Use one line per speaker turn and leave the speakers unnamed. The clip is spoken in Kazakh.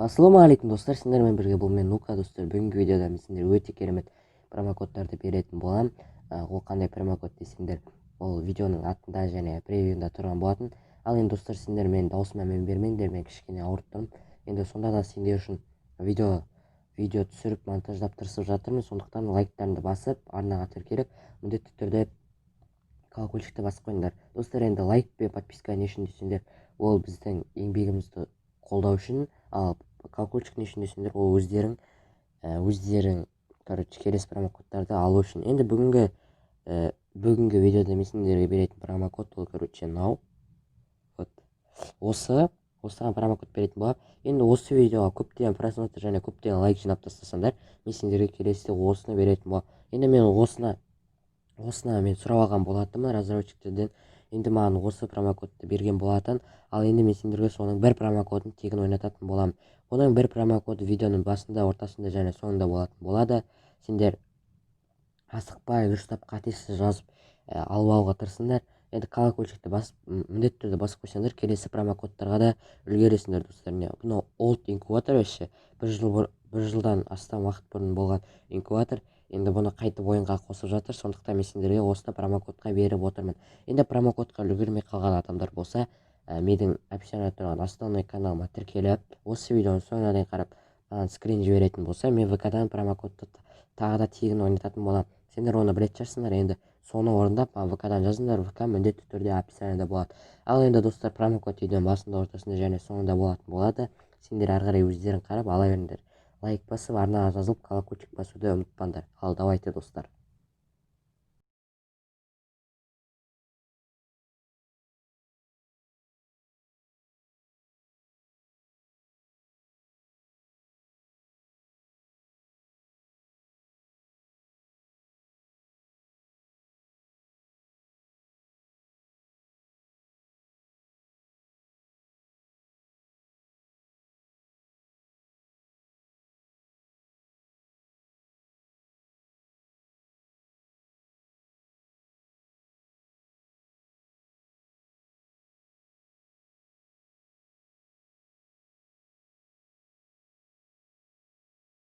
Ассалаумағалейкум достар, сендермен бірге бұл мен Нука достар. Бүгінгі видеода мен сендерге өте керемет промокодтарды беретін болам. Ол қандай промокод десеңдер, ол видеоның атында және превьюында тұрған болатын. Ал енді достар, сендер мен даусыма мен бермеңдер, мен кішкене ауырып тұрмын. Енді сонда да сендер үшін видео түсіріп монтаждап тырысып жатырмын. Сондықтан лайктарыңды басып, арнаға тіркеліп, міндетті түрде колокольчикті басып қойыңдар. Достар, енді лайк пен подписка не үшін десеңдер, ол біздің еңбегімізді қолдау үшін, ал колокольчик не үшін десеңдер, ол өздерің келесі промокодтарды алу үшін. Енді бүгінгі видеода мен сендерге беретін промокод ол мынау. Осыған промокод беретін болады. Енді осы видеоға көптеген просмотр және көптеген лайк жинап тастасаңдар, мен сендерге келесіде осыны беретін болады. Енді мен осыны мен сұрап алған болатынмын разработчиктерден. Енді маған осы промокодты берген болатын. Ал енді мен сендерге соның бір промокодын тегін ойнататын боламын. Оның бір промокоды видеоның басында, ортасында және соңында болатын болады. Сендер асықпай, дұрыстап, қатесіз жазып алып алуға тырысыңдар. Енді колокольчикті басып, міндетті түрде басып қойсаңдар, келесі промокодтарға да үлгересіңдер достар. Бұны олд инкубатор вообще бір жылдан астам уақыт бұрын болған инкубатор. Енді бұны қайтып ойынға қосып жатыр. Сондықтан мен сендерге осыны промокодқа беріп отырмын. Енді промокодқа үлгермей қалған адамдар болса, менің описанияда тұрған основной каналыма тіркеліп, осы видеоның соңына дейін қарап, маған скрин жіберетін болса, мен ВК-дан промокодты тағы да тегін ойнататын боламын. Сендер оны білетін шығарсыңдар. Енді соны орындап, ВК-дан жазыңдар. ВК міндетті түрде описанияда болады. Ал енді достар, промокод видеоның басында, ортасында және соңында болатын болады. Сендер ары қарай өздерің қарап ала беріңдер. Лайк басып, арнаға жазылып, колокольчик басуды ұмытпаңдар. Ал давайте достар.